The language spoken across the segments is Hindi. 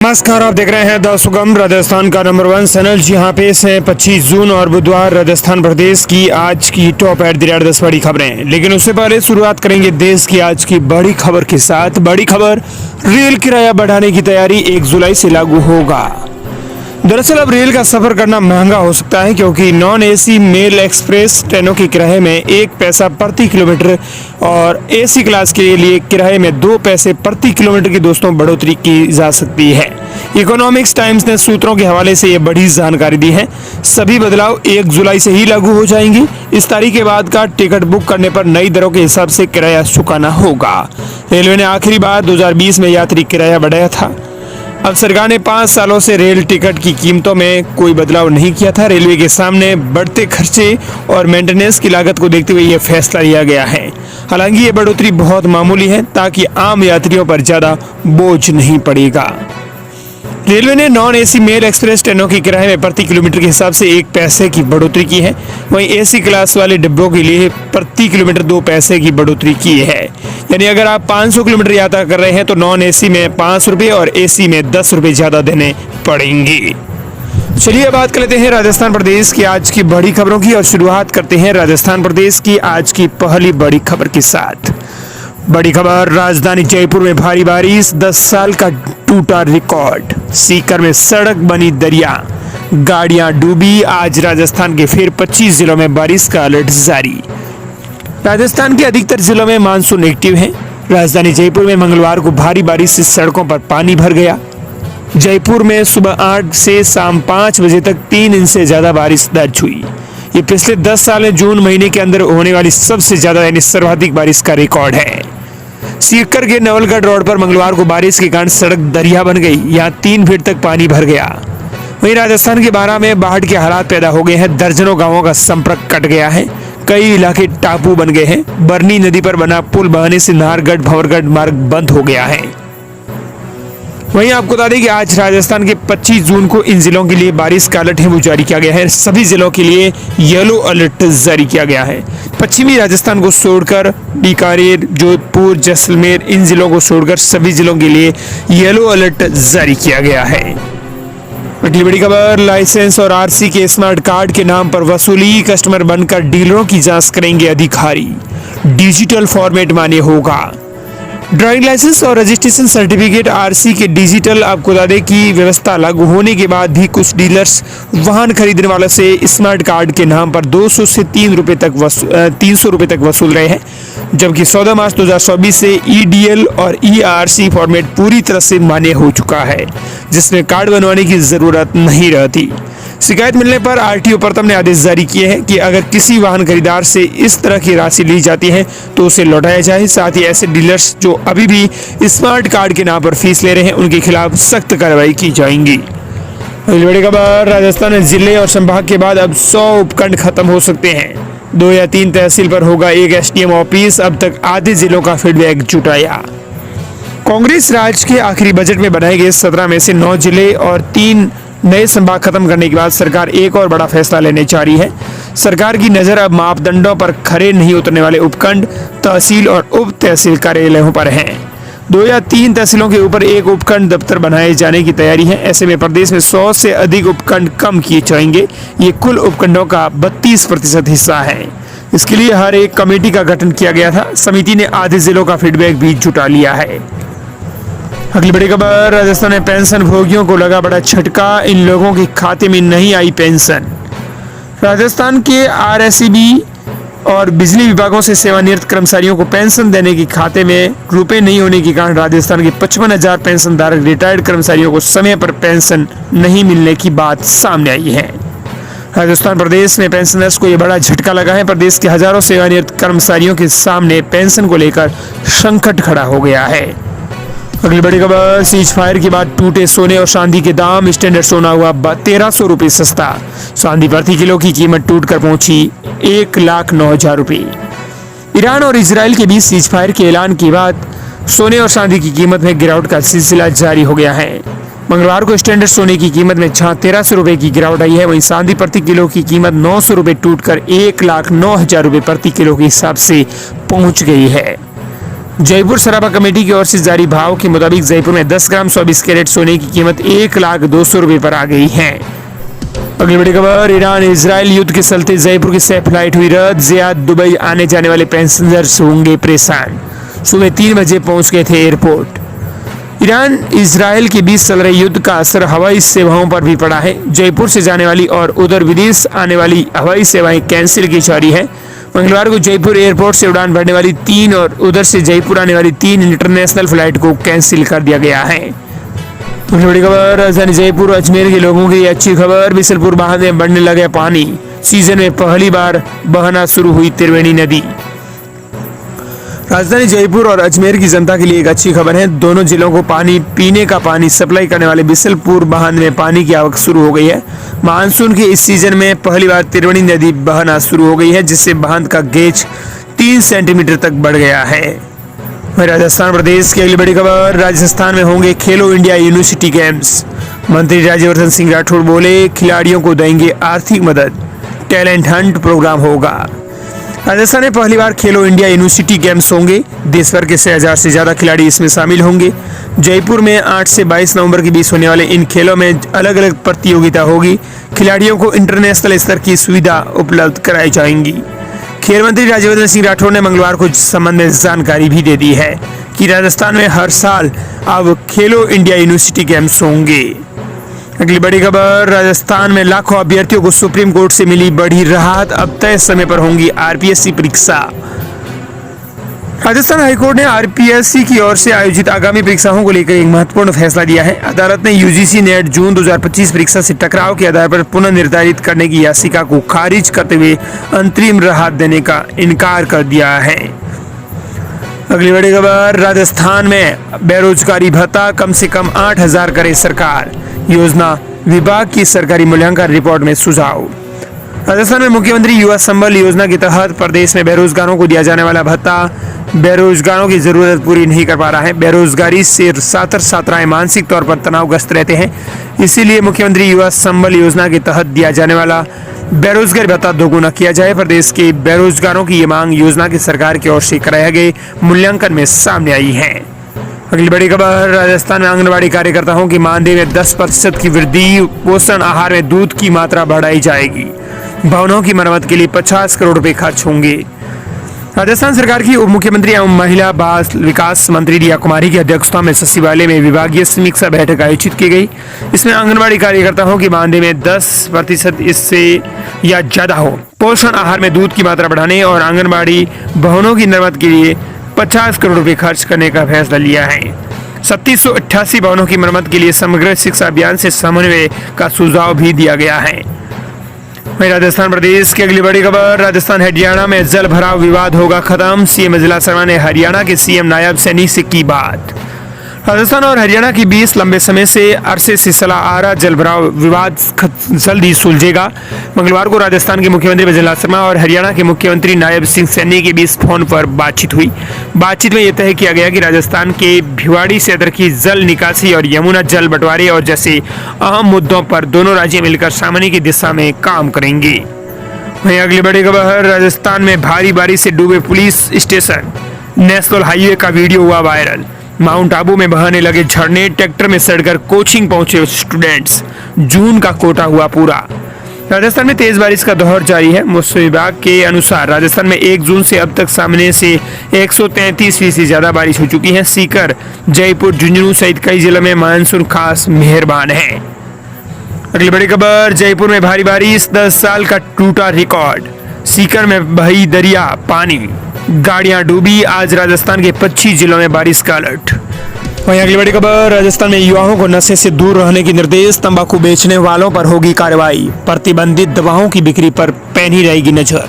नमस्कार, आप देख रहे हैं द सुगम राजस्थान का नंबर 1 चैनल। जहां पे से 25 जून और बुधवार राजस्थान प्रदेश की आज की टॉप एट द रेट 10 बड़ी खबरें। लेकिन उससे पहले शुरुआत करेंगे देश की आज की बड़ी खबर के साथ। बड़ी खबर, रेल किराया बढ़ाने की तैयारी 1 जुलाई से लागू होगा। दरअसल अब रेल का सफर करना महंगा हो सकता है, क्योंकि नॉन एसी मेल एक्सप्रेस ट्रेनों के किराए में 1 पैसा प्रति किलोमीटर और एसी क्लास के लिए किराए में 2 पैसे प्रति किलोमीटर की दोस्तों बढ़ोतरी की जा सकती है। इकोनॉमिक्स टाइम्स ने सूत्रों के हवाले से यह बड़ी जानकारी दी है। सभी बदलाव 1 जुलाई से ही लागू हो जाएंगी। इस तारीख के बाद का टिकट बुक करने पर नई दरों के हिसाब से किराया चुकाना होगा। रेलवे ने आखिरी बार 2020 में यात्री किराया बढ़ाया था। अब सरकार ने 5 सालों से रेल टिकट की कीमतों में कोई बदलाव नहीं किया था। रेलवे के सामने बढ़ते खर्चे और मेंटेनेंस की लागत को देखते हुए यह फैसला लिया गया है। हालांकि ये बढ़ोतरी बहुत मामूली है, ताकि आम यात्रियों पर ज्यादा बोझ नहीं पड़ेगा। रेलवे ने नॉन एसी मेल एक्सप्रेस ट्रेनों के किराए में प्रति किलोमीटर के हिसाब से 1 पैसे की बढ़ोतरी की है। वहीं एसी क्लास वाले डिब्बों के लिए प्रति किलोमीटर 2 पैसे की बढ़ोतरी की है। यानी अगर आप 500 किलोमीटर यात्रा कर रहे हैं तो नॉन एसी में 5 रुपये और एसी में 10 रुपये ज्यादा देने पड़ेंगे। चलिए बात कर लेते हैं राजस्थान प्रदेश की आज की बड़ी खबरों की, और शुरुआत करते हैं राजस्थान प्रदेश की आज की पहली बड़ी खबर के साथ। बड़ी खबर, राजधानी जयपुर में भारी बारिश, 10 साल का टूटा रिकॉर्ड। सीकर में सड़क बनी दरिया, गाड़ियां डूबी। आज राजस्थान के फिर 25 जिलों में बारिश का अलर्ट जारी। राजस्थान के अधिकतर जिलों में मानसून एक्टिव है। राजधानी जयपुर में मंगलवार को भारी बारिश से सड़कों पर पानी भर गया। जयपुर में सुबह 8 से शाम 5 बजे तक 3 इंच से ज्यादा बारिश दर्ज हुई। ये पिछले 10 साल में जून महीने के अंदर होने वाली सबसे ज्यादा यानी सर्वाधिक बारिश का रिकॉर्ड है। सीकर के नवलगढ़ रोड पर मंगलवार को बारिश के कारण सड़क दरिया बन गई। यहाँ 3 फीट तक पानी भर गया। वहीं राजस्थान के बारां में बाढ़ के हालात पैदा हो गए हैं। दर्जनों गांवों का संपर्क कट गया है। कई इलाके टापू बन गए हैं। बरनी नदी पर बना पुल बहाने से नाहरगढ़ भंवरगढ़ मार्ग बंद हो गया है। वहीं आपको बता दें कि आज राजस्थान के 25 जून को इन जिलों के लिए बारिश का अलर्ट है वो जारी किया गया है। सभी जिलों के लिए येलो अलर्ट जारी किया गया है। पश्चिमी राजस्थान को छोड़कर बीकानेर, जोधपुर, जैसलमेर, इन जिलों को छोड़कर सभी जिलों के लिए येलो अलर्ट जारी किया गया है। अगली बड़ी खबर, लाइसेंस और आरसी के स्मार्ट कार्ड के नाम पर वसूली, कस्टमर बनकर डीलरों की जांच करेंगे अधिकारी। डिजिटल फॉर्मेट मान्य होगा। ड्राइविंग लाइसेंस और रजिस्ट्रेशन सर्टिफिकेट आरसी के डिजिटल आपको बता दें कि व्यवस्था लागू होने के बाद भी कुछ डीलर्स वाहन खरीदने वालों से स्मार्ट कार्ड के नाम पर 200 से 300 रुपए तक वसूल रहे हैं। जबकि 14 मार्च 2024 से ईडीएल और ईआरसी फॉर्मेट पूरी तरह से मान्य हो चुका है, जिसमें कार्ड बनवाने की जरूरत नहीं रहती। शिकायत मिलने पर आरटीओ प्रथम ने आदेश जारी किए हैं कि अगर किसी वाहन खरीदार से इस तरह की राशि ली जाती है तो उसे लौटाया जाए। साथ ही ऐसे डीलर्स जो अभी भी स्मार्ट कार्ड के नाम पर फीस ले रहे हैं उनके खिलाफ सख्त कार्रवाई की जाएगी। बड़ी खबर, राजस्थान में जिले और संभाग के बाद अब 100 उपखंड खत्म हो सकते हैं। 2 या 3 तहसील पर होगा एक एसडीएम ऑफिस। अब तक आधे जिलों का फीडबैक जुटाया। कांग्रेस राज्य के आखिरी बजट में बनाए गए 17 में से 9 जिले और 3 नए संभाग खत्म करने के बाद सरकार एक और बड़ा फैसला लेने जा रही है। सरकार की नजर अब मापदंडों पर खरे नहीं उतरने वाले उपखंड, तहसील और उप तहसील कार्यालयों पर है। 2 या 3 तहसीलों के ऊपर एक उपखंड दफ्तर बनाए जाने की तैयारी है। ऐसे में प्रदेश में 100 से अधिक उपखंड कम किए जाएंगे। ये कुल उपखंडों का 32% हिस्सा है। इसके लिए हर एक कमेटी का गठन किया गया था। समिति ने आधे जिलों का फीडबैक भी जुटा लिया है। अगली बड़ी खबर, राजस्थान में पेंशन भोगियों को लगा बड़ा झटका। इन लोगों के खाते में नहीं आई पेंशन। राजस्थान के आरएसईबी और बिजली विभागों से सेवानिवृत्त कर्मचारियों को पेंशन देने के खाते में रुपए नहीं होने के कारण राजस्थान के 55,000 पेंशन धारक रिटायर्ड कर्मचारियों को समय पर पेंशन नहीं मिलने की बात सामने आई है। राजस्थान प्रदेश में पेंशनर्स को यह बड़ा झटका लगा है। प्रदेश के हजारों सेवानिवृत्त कर्मचारियों के सामने पेंशन को लेकर संकट खड़ा हो गया है। अगली बड़ी खबर, सीज फायर के बाद टूटे सोने और चांदी के दाम। स्टैंडर्ड सोना हुआ 1300 रुपये सस्ता। चांदी प्रति किलो की कीमत टूटकर पहुंची 1,09,000 रुपये। ईरान और इजराइल के बीच सीज फायर के ऐलान के बाद सोने और चांदी की कीमत में गिरावट का सिलसिला जारी हो गया है। मंगलवार को स्टैंडर्ड सोने की कीमत में 1300 रुपये की गिरावट आई है। वहीं चांदी प्रति किलो की कीमत 900 रुपये टूटकर 1,09,000 रुपये प्रति किलो के हिसाब से पहुंच गई है। जयपुर सराफा कमेटी की ओर से जारी भाव के मुताबिक जयपुर में 10 ग्राम 24 कैरेट सोने की कीमत 1,02,000 रुपए पर आ गई है। अगली बड़ी खबर, ईरान इजराइल युद्ध के चलते जयपुर की सह फ्लाइट हुई रद्द। ज़ियाद दुबई आने जाने वाले पैसेंजर्स होंगे परेशान। सुबह 3 बजे पहुंच गए थे एयरपोर्ट। ईरान इजराइल के बीच चल रहे युद्ध का असर हवाई सेवाओं पर भी पड़ा है। जयपुर से जाने वाली और उधर विदेश आने वाली हवाई सेवाएं कैंसिल की जा रही है। मंगलवार को जयपुर एयरपोर्ट से उड़ान भरने वाली 3 और उधर से जयपुर आने वाली 3 इंटरनेशनल फ्लाइट को कैंसिल कर दिया गया है। बड़ी खबर, राजधानी जयपुर अजमेर के लोगों की अच्छी खबर। बिसलपुर बांध में बढ़ने लगे पानी। सीजन में पहली बार बहना शुरू हुई त्रिवेणी नदी। राजधानी जयपुर और अजमेर की जनता के लिए एक अच्छी खबर है। दोनों जिलों को पीने का पानी सप्लाई करने वाले बिसलपुर बांध में पानी की आवक शुरू हो गई है। मानसून के इस सीजन में पहली बार त्रिवेणी नदी बहना शुरू हो गई है, जिससे बांध का गेज 3 सेंटीमीटर तक बढ़ गया है। राजस्थान प्रदेश की अगली बड़ी खबर, राजस्थान में होंगे खेलो इंडिया यूनिवर्सिटी गेम्स। मंत्री राज्यवर्धन सिंह राठौड़ बोले, खिलाड़ियों को देंगे आर्थिक मदद। टैलेंट हंट प्रोग्राम होगा। राजस्थान में पहली बार खेलो इंडिया यूनिवर्सिटी गेम्स होंगे। देश भर के 6,000 से ज्यादा खिलाड़ी इसमें शामिल होंगे। जयपुर में 8 से 22 नवंबर के बीच होने वाले इन खेलों में अलग अलग प्रतियोगिता होगी। खिलाड़ियों को इंटरनेशनल स्तर की सुविधा उपलब्ध कराई जाएंगी। खेल मंत्री राज्यवर्धन सिंह राठौड़ ने मंगलवार को इस संबंध में जानकारी भी दे दी है कि राजस्थान में हर साल अब खेलो इंडिया यूनिवर्सिटी गेम्स होंगे। अगली बड़ी खबर, राजस्थान में लाखों अभ्यर्थियों को सुप्रीम कोर्ट से मिली बड़ी राहत। अब तय समय पर होंगी आरपीएससी परीक्षा। राजस्थान हाईकोर्ट ने आरपीएससी की ओर से आयोजित आगामी परीक्षाओं को लेकर एक महत्वपूर्ण फैसला दिया है। अदालत ने यूजीसी नेट जून 2025 परीक्षा से टकराव के आधार पर पुनः निर्धारित करने की याचिका को खारिज करते हुए अंतरिम राहत देने का इनकार कर दिया है। अगली बड़ी खबर, राजस्थान में बेरोजगारी भत्ता कम से कम 8,000 करे सरकार। योजना विभाग की सरकारी मूल्यांकन रिपोर्ट में सुझाव। राजस्थान में मुख्यमंत्री युवा संबल योजना के तहत प्रदेश में बेरोजगारों को दिया जाने वाला भत्ता बेरोजगारों की जरूरत पूरी नहीं कर पा रहा है। बेरोजगारी से छात्र छात्राएं मानसिक तौर पर तनावग्रस्त रहते हैं। इसीलिए मुख्यमंत्री युवा संबल योजना के तहत दिया जाने वाला बेरोजगारी भत्ता दोगुना किया जाए। प्रदेश के बेरोजगारों की ये मांग योजना की सरकार की ओर से कराए गए मूल्यांकन में सामने आई है। अगली बड़ी खबर, राजस्थान में आंगनबाड़ी कार्यकर्ताओं की मानदेय में 10% की वृद्धि। पोषण आहार में दूध की मात्रा बढ़ाई जाएगी। भवनों की मरम्मत के लिए 50 करोड़ रुपए खर्च होंगे। राजस्थान सरकार की उप मुख्यमंत्री एवं महिला बाल विकास मंत्री रिया कुमारी की अध्यक्षता में सचिवालय में विभागीय समीक्षा बैठक आयोजित की गई। इसमें आंगनबाड़ी कार्यकर्ताओं की मानदेय में 10% इससे या ज्यादा हो, पोषण आहार में दूध की मात्रा बढ़ाने और आंगनबाड़ी भवनों की मरम्मत के लिए 50 करोड़ रुपए खर्च करने का फैसला लिया है। 3788 भवनों की मरम्मत के लिए समग्र शिक्षा अभियान से समन्वय का सुझाव भी दिया गया है। राजस्थान प्रदेश की अगली बड़ी खबर, राजस्थान हरियाणा में जल भराव विवाद होगा खत्म। सीएम अजला शर्मा ने हरियाणा के सीएम नायब सैनी से की बात। राजस्थान और हरियाणा के बीच लंबे समय से अरसे से चला आ रहा जल भराव विवाद जल्दी सुलझेगा। मंगलवार को राजस्थान के मुख्यमंत्री अजला शर्मा और हरियाणा के मुख्यमंत्री नायब सिंह सैनी के बीच फोन पर बातचीत हुई। बातचीत में यह तय किया गया कि राजस्थान के भिवाड़ी क्षेत्र की जल निकासी और यमुना जल बंटवारे और जैसे अहम मुद्दों पर दोनों राज्य मिलकर सामने की दिशा में काम करेंगे। वहीं अगली बड़ी खबर, राजस्थान में भारी बारिश से डूबे पुलिस स्टेशन। नेशनल हाईवे का वीडियो हुआ वायरल। माउंट आबू में बहने लगे झरने। ट्रैक्टर में सड़कर कोचिंग पहुंचे स्टूडेंट्स। जून का कोटा हुआ पूरा। राजस्थान में तेज बारिश का दौर जारी है। मौसम विभाग के अनुसार राजस्थान में 1 जून से अब तक सामने से 133 से ज्यादा बारिश हो चुकी है। सीकर, जयपुर, झुंझुनू सहित कई जिलों में मानसून खास मेहरबान है। अगली बड़ी खबर, जयपुर में भारी बारिश, 10 साल का टूटा रिकॉर्ड। सीकर में बही दरिया पानी, गाड़ियां डूबी। आज राजस्थान के 25 जिलों में बारिश का अलर्ट। वहीं अगली बड़ी खबर, राजस्थान में युवाओं को नशे से दूर रहने की निर्देश। तंबाकू बेचने वालों पर होगी कार्रवाई। प्रतिबंधित दवाओं की बिक्री पर पैनी रहेगी नजर।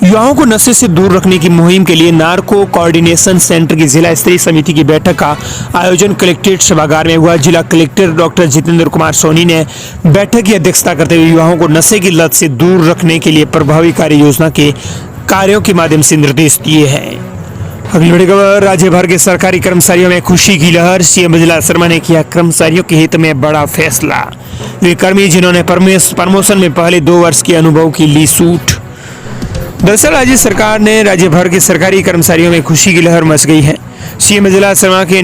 युवाओं को नशे से दूर रखने की मुहिम के लिए नार्को कोऑर्डिनेशन सेंटर की जिला स्तरीय समिति की बैठक का आयोजन कलेक्ट्रेट सभागार में हुआ। जिला कलेक्टर डॉक्टर जितेंद्र कुमार सोनी ने बैठक की अध्यक्षता करते हुए युवाओं को नशे की लत से दूर रखने के लिए प्रभावी कार्य योजना के कार्यों के माध्यम से निर्देश दिए हैं। अगली बड़ी खबर, राज्य भर के सरकारी कर्मचारियों में खुशी की लहर। सीएम अजला शर्मा ने किया कर्मचारियों के हित में बड़ा फैसला। वे कर्मी जिन्होंने प्रमोशन में पहले 2 वर्ष के अनुभव की ली छूट। दरअसल राज्य सरकार ने राज्य भर के सरकारी कर्मचारियों में खुशी की लहर मच गई है। सीएम जिला शर्मा के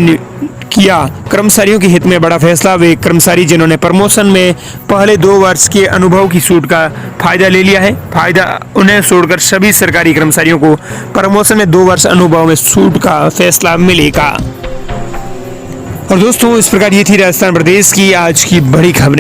किया कर्मचारियों के हित में बड़ा फैसला। वे कर्मचारी जिन्होंने प्रमोशन में पहले 2 वर्ष के अनुभव की छूट का फायदा ले लिया है, फायदा उन्हें छोड़कर सभी सरकारी कर्मचारियों को प्रमोशन में 2 वर्ष अनुभव में छूट का फैसला मिलेगा। और दोस्तों, इस प्रकार ये थी राजस्थान प्रदेश की आज की बड़ी खबरें।